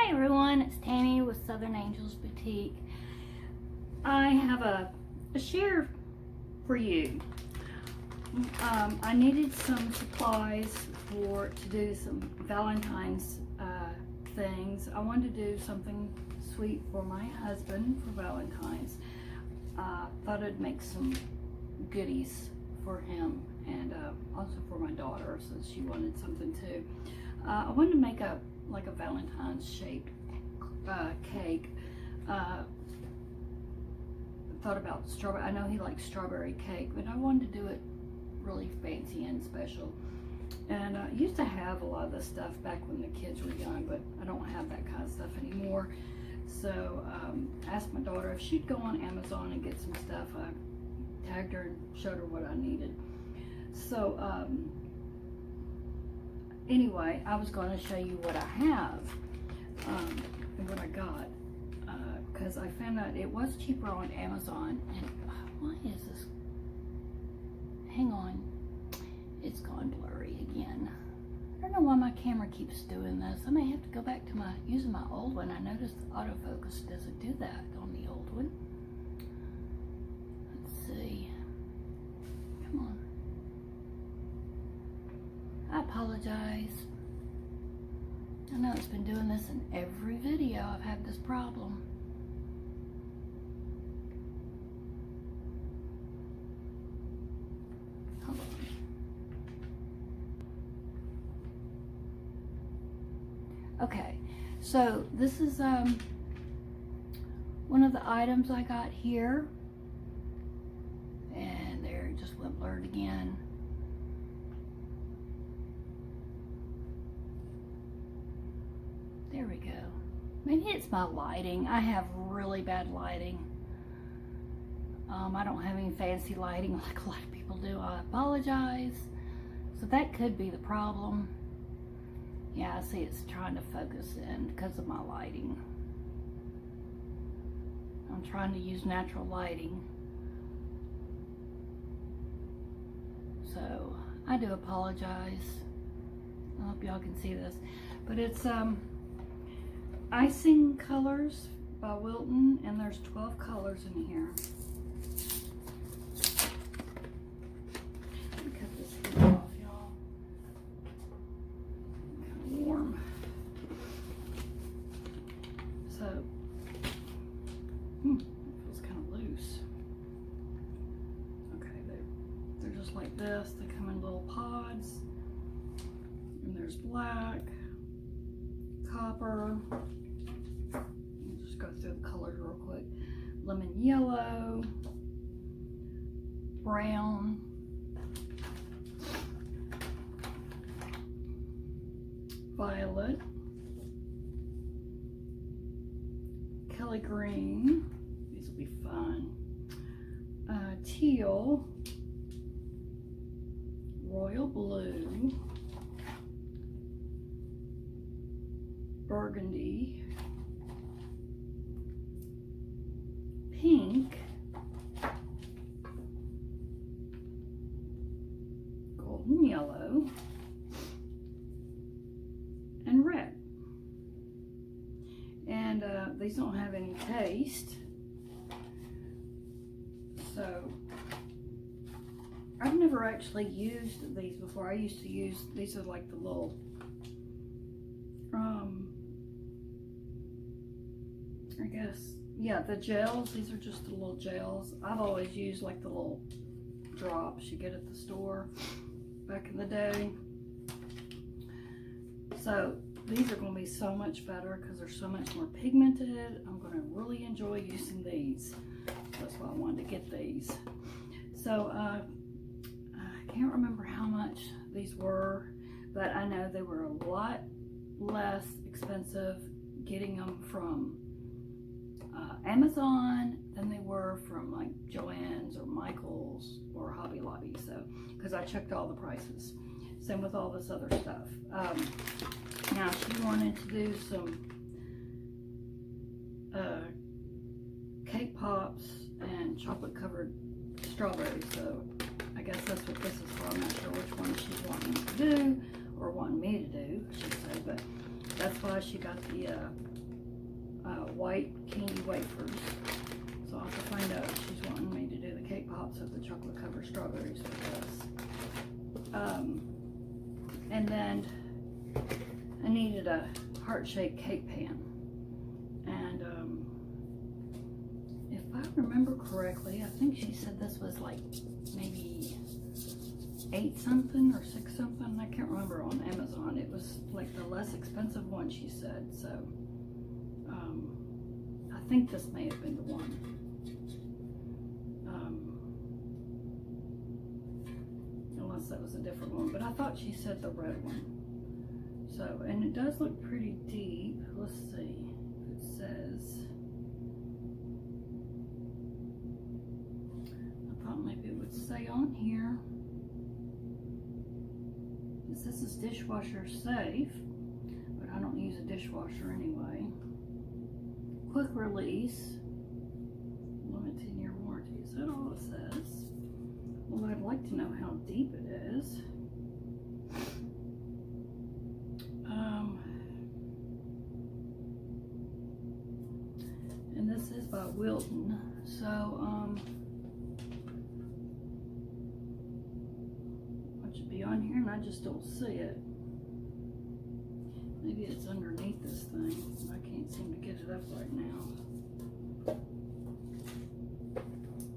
Hi everyone, it's Tammy with Southern Angels Boutique. I have a share for you. I needed some supplies to do some Valentine's things. I wanted to do something sweet for my husband for Valentine's. Thought I'd make some goodies for him and also for my daughter since she wanted something too. I wanted to make a Valentine's shaped cake. Thought about strawberry. I know he likes strawberry cake, but I wanted to do it really fancy and special. And I used to have a lot of this stuff back when the kids were young, but I don't have that kind of stuff anymore. So I asked my daughter if she'd go on Amazon and get some stuff. I tagged her and showed her what I needed. So anyway, I was going to show you what I have and what I got, because I found out it was cheaper on Amazon. And why is this? Hang on, it's gone blurry again. I don't know why my camera keeps doing this. I may have to go back to using my old one. I noticed the autofocus doesn't do that on the old one. Let's see. Come on. I apologize. I know it's been doing this in every video. I've had this problem. Hold on. Okay, so this is one of the items I got here. And there, it just went blurred again. There we go. Maybe it's my lighting. I have really bad lighting. I don't have any fancy lighting like a lot of people do. I apologize. So that could be the problem. Yeah, I see it's trying to focus in because of my lighting. I'm trying to use natural lighting. So I do apologize. I hope y'all can see this. But it's Icing Colors by Wilton, and there's 12 colors in here. Let me cut this thing off, y'all. Kind of warm. So, it feels kind of loose. Okay, they're just like this. They come in little pods, and there's black, copper. Just go through the colors real quick. Lemon yellow, brown, violet, Kelly green. These will be fun. Teal, royal blue, burgundy, pink, golden yellow, and red. And these don't have any taste. So I've never actually used these before. I used to use, these are like the little I guess, yeah, the gels. These are just the little gels. I've always used like the little drops you get at the store back in the day. So these are going to be so much better because they're so much more pigmented. I'm going to really enjoy using these. That's why I wanted to get these. So I can't remember how much these were, but I know they were a lot less expensive getting them from Amazon than they were from like Joann's or Michael's or Hobby Lobby. So, because I checked all the prices. Same with all this other stuff. Now she wanted to do some cake pops and chocolate covered strawberries. So I guess that's what this is for. I'm not sure which one she's wanting to do or wanting me to do, I should say, but that's why she got the white candy wafers. So I'll have to find out if she's wanting me to do the cake pops with the chocolate covered strawberries with this. And then I needed a heart-shaped cake pan. And if I remember correctly, I think she said this was like maybe 8 something or 6 something. I can't remember on Amazon. It was like the less expensive one, she said. So I think this may have been the one. Unless that was a different one, but I thought she said the red one. So, and it does look pretty deep. Let's see if it says. I thought maybe it would say on here. This is dishwasher safe, but I don't use a dishwasher anyway. Quick release, limited year warranty. Is that all it says? Well, I'd like to know how deep it is. And this is by Wilton. So, it should be on here and I just don't see it. Maybe it's underneath this thing. I can't seem to get it up right now. I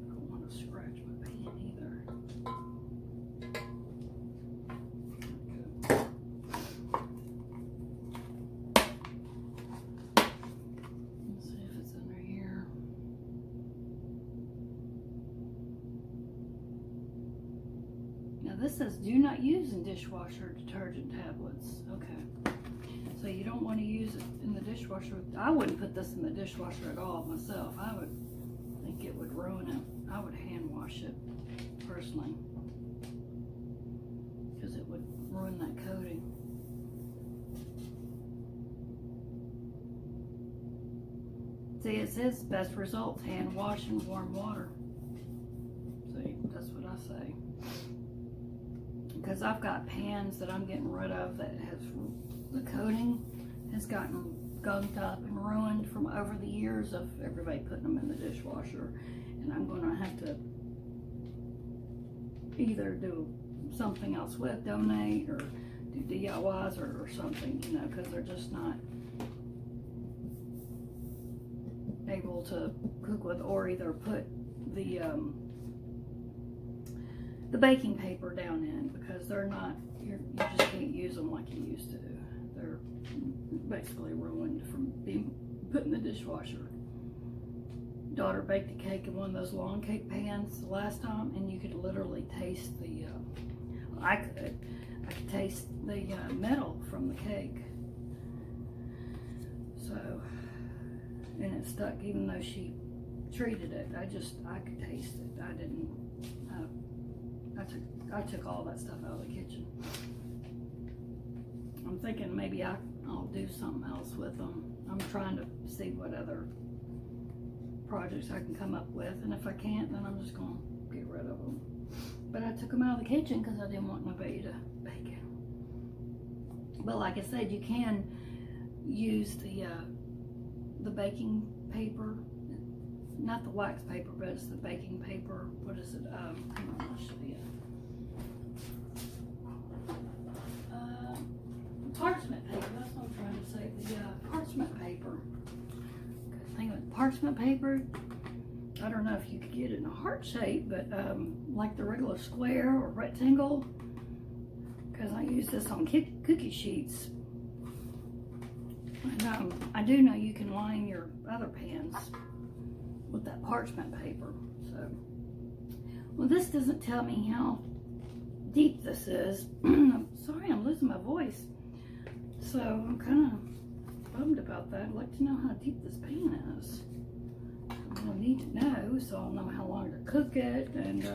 don't want to scratch my pan either. Okay. Let's see if it's under here. Now this says do not use in dishwasher detergent tablets. Okay. So you don't want to use it in the dishwasher. I wouldn't put this in the dishwasher at all myself. I would think it would ruin it. I would hand wash it personally, because it would ruin that coating. See, it says best results, hand wash in warm water. See, that's what I say. Because I've got pans that I'm getting rid of that has the coating has gotten gunked up and ruined from over the years of everybody putting them in the dishwasher. And I'm going to have to either do something else with, donate, or do DIYs or something, you know, because they're just not able to cook with, or either put the baking paper down in, because they're not, you just can't use them like you used to. They're basically ruined from being put in the dishwasher. Daughter baked a cake in one of those long cake pans the last time, and you could literally taste the, I could taste the metal from the cake. So, and it stuck even though she treated it. I could taste it. I didn't, I took all that stuff out of the kitchen. I'm thinking maybe I'll do something else with them. I'm trying to see what other projects I can come up with, and if I can't, then I'm just going to get rid of them. But I took them out of the kitchen because I didn't want nobody to bake it. But like I said, you can use the baking paper, not the wax paper, but it's the baking paper. What is it? Hang on, I'll show you. Parchment paper, that's what I'm trying to say, the parchment paper. Good thing with parchment paper, I don't know if you could get it in a heart shape, but like the regular square or rectangle, because I use this on cookie sheets. And I do know you can line your other pans with that parchment paper. So, well, this doesn't tell me how deep this is. I'm sorry, I'm losing my voice. So I'm kind of bummed about that. I'd like to know how deep this pan is. I'll need to know, so I'll know how long to cook it, and if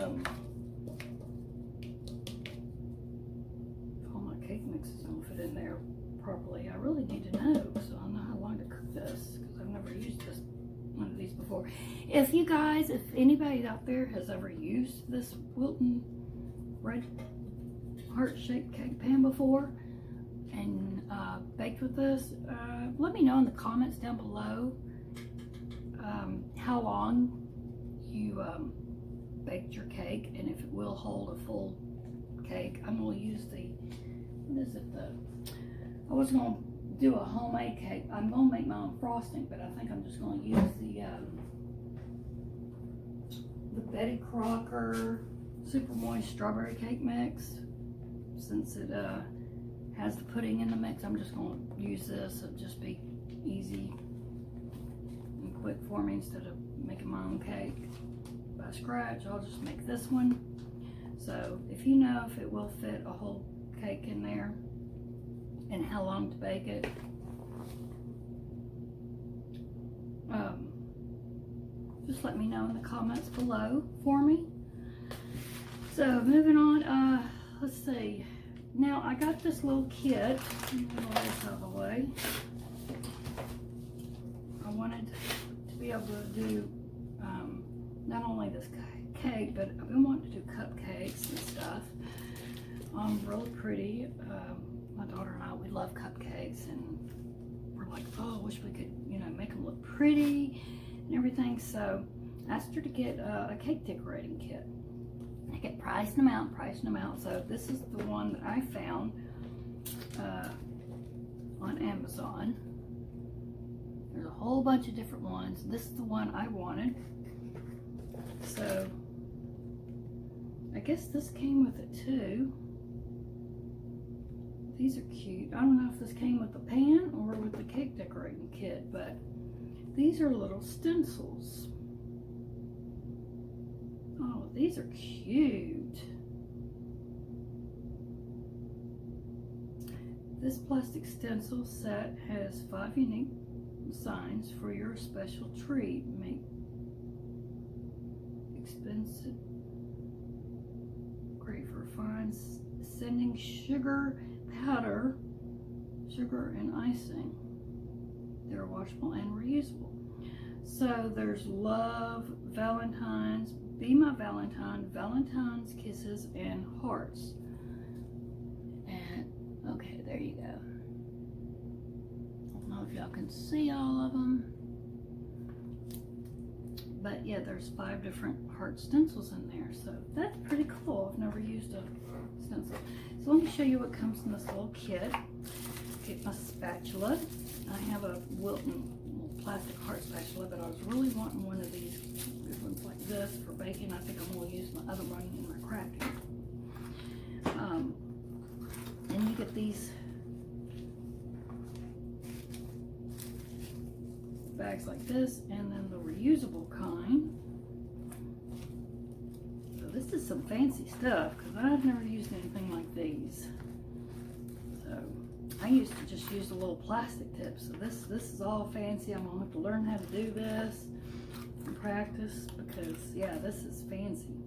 all my cake mixes don't fit in there properly. I really need to know, so I'll know how long to cook this, because I've never used one of these before. If you guys, if anybody out there has ever used this Wilton red heart-shaped cake pan before, and baked with this, let me know in the comments down below how long you baked your cake and if it will hold a full cake. I'm going to use the, what is it, I was going to do a homemade cake. I'm going to make my own frosting, but I think I'm just going to use the Betty Crocker Super Moist Strawberry Cake Mix. Since it has the pudding in the mix, I'm just going to use this. It'll just be easy and quick for me instead of making my own cake by scratch. I'll just make this one. So if you know if it will fit a whole cake in there and how long to bake it, just let me know in the comments below for me. So moving on, let's see. Now I got this little kit. Let me get all this out of the way. I wanted to be able to do not only this cake, but I've been wanting to do cupcakes and stuff. Really pretty. My daughter and I, we love cupcakes, and we're like, oh, I wish we could, you know, make them look pretty and everything. So I asked her to get a cake decorating kit. I get pricing them out. So this is the one that I found on Amazon. There's a whole bunch of different ones. This is the one I wanted. So I guess this came with it too. These are cute. I don't know if this came with the pan or with the cake decorating kit, but these are little stencils. Oh, these are cute. This plastic stencil set has 5 unique signs for your special treat. Make expensive, great for fine sending sugar powder, sugar and icing. They're washable and reusable. So there's love, Valentine's, be my Valentine, Valentine's kisses, and hearts. And okay, there you go. I don't know if y'all can see all of them, but yeah, there's 5 different heart stencils in there. So that's pretty cool. I've never used a stencil. So let me show you what comes in this little kit. Get my spatula. I have a Wilton plastic heart spatula, but I was really wanting one of these good ones like this for baking. I think I'm going to use my other one in my crafting. And you get these bags like this, and then the reusable kind. So this is some fancy stuff because I've never used anything like these. So I used to just use the little plastic tips. So this is all fancy. I'm gonna have to learn how to do this and practice because yeah, this is fancy.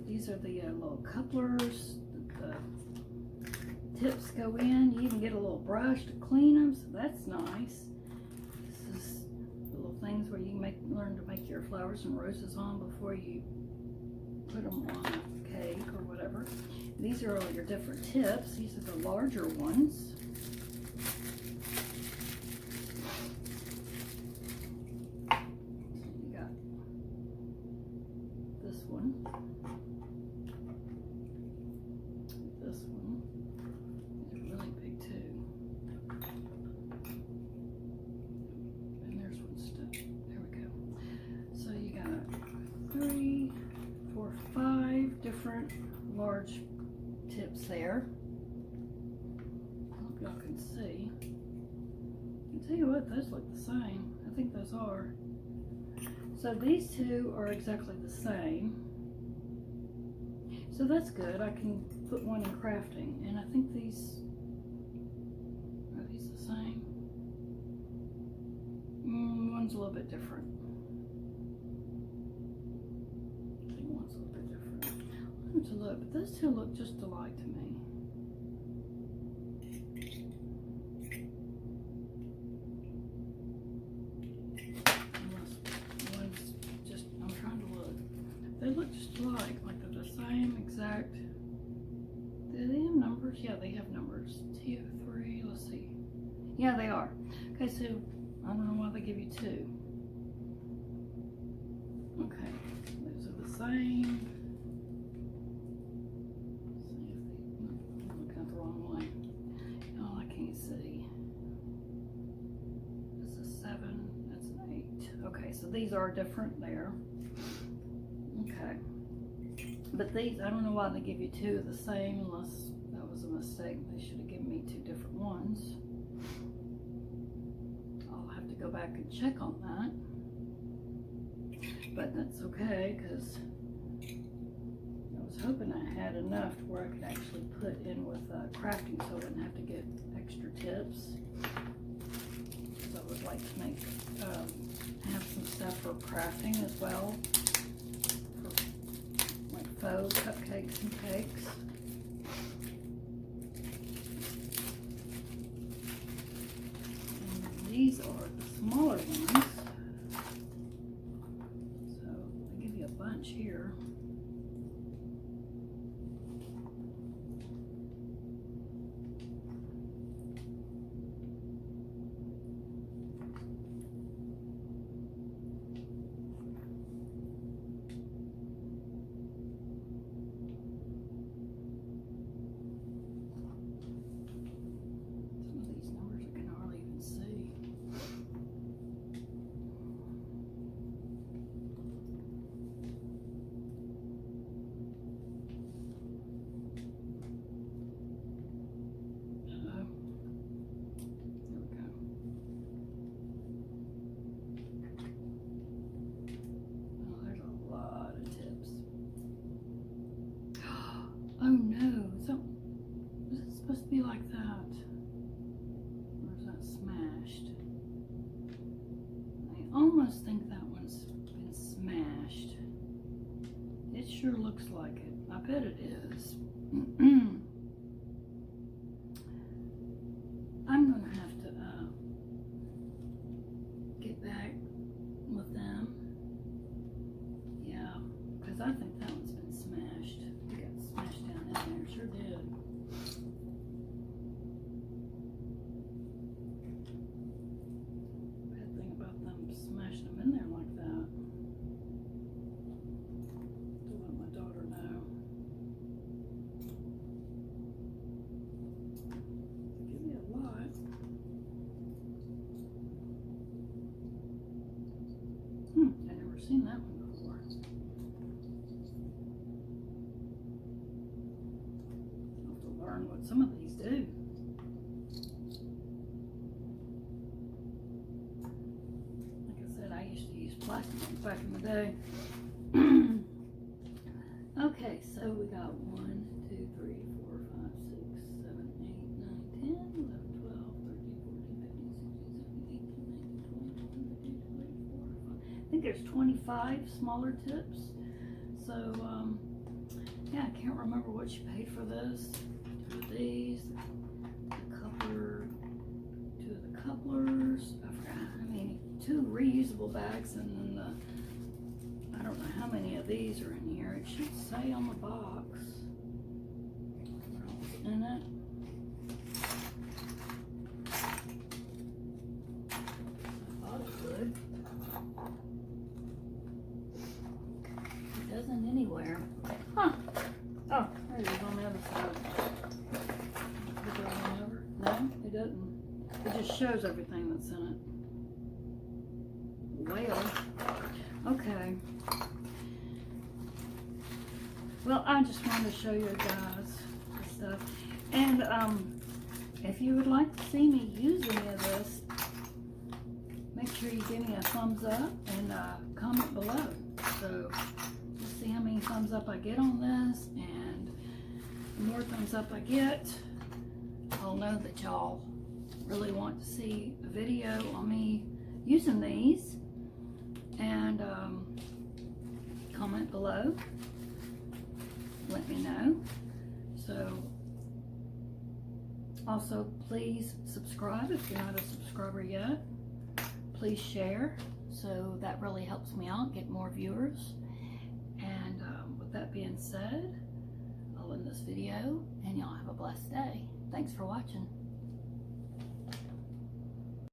These are the little couplers. The tips go in. You even get a little brush to clean them. So that's nice. This is little things where you learn to make your flowers and roses on before you put them on a cake or whatever. These are all your different tips. These are the larger ones. You got this one. This one. These are really big too. And there's one stuck. There we go. So you got 3, 4, 5 different large tips there. I hope y'all can see. I'll tell you what, those look the same. I think those are. So these two are exactly the same. So that's good. I can put one in crafting. And I think these, are these the same? One's a little bit different. I think one's a little bit different. I'll have to look, but those two look just alike to me. Unless one's just, I'm trying to look. They look just alike they're the same exact. Do they have numbers? Yeah, they have numbers. 2, 3, let's see. Yeah, they are. Okay, so I don't know why they give you 2. Okay, those are the same. See if they, I'm looking at the wrong way. Oh, I can't see. This is 7, that's an 8. Okay, so these are different there. Okay. But these, I don't know why they give you 2 of the same unless that was a mistake. They should have given me 2 different ones. I'll have to go back and check on that. But that's okay, because I was hoping I had enough to where I could actually put in with crafting so I wouldn't have to get extra tips. So I would like to make, have some stuff for crafting as well. For like faux cupcakes and cakes. And these are the smaller ones. Bunch here. Some of these numbers I can hardly even see. Oh no, so is it supposed to be like that? Or is that smashed? I almost think that one's been smashed. It sure looks like it. I bet it is. I'm gonna have to get back with them. Yeah, because I think that one's been smashed. It got smashed down in there, sure did. Bad thing about them smashing them in there like that. Don't let my daughter know. Give me a lot. I've never seen that one before. I'll have to learn what some of these do. Like I said, I used to use plastic ones back in the day. Okay, so we got 1, 2, 3, 4, 5, 6, 7, 8, 9, 10, 11, 12, 13, 14, 15, 16, 17, 18, 19, 20, 21, 22, 23, 24, 25. I think there's 25 smaller tips. So, yeah, I can't remember what you paid for this. 2 of these, the coupler, 2 of the couplers. I forgot. I mean, 2 reusable bags, and then I don't know how many of these are in here. It should say on the box what's in it. I thought it would. It doesn't anywhere. Huh. Oh, there it is on the other side. Put that one over. No, it doesn't. It just shows everything that's in it. Well, okay. Well, I just wanted to show you guys the stuff. And if you would like to see me use any of this, make sure you give me a thumbs up and comment below. So we'll see how many thumbs up I get on this, and the more thumbs up I get, I'll know that y'all really want to see a video on me using these. And comment below, let me know. So also please subscribe if you're not a subscriber yet. Please share, so that really helps me out, get more viewers. And with that being said, I'll end this video, and y'all have a blessed day. Thanks for watching.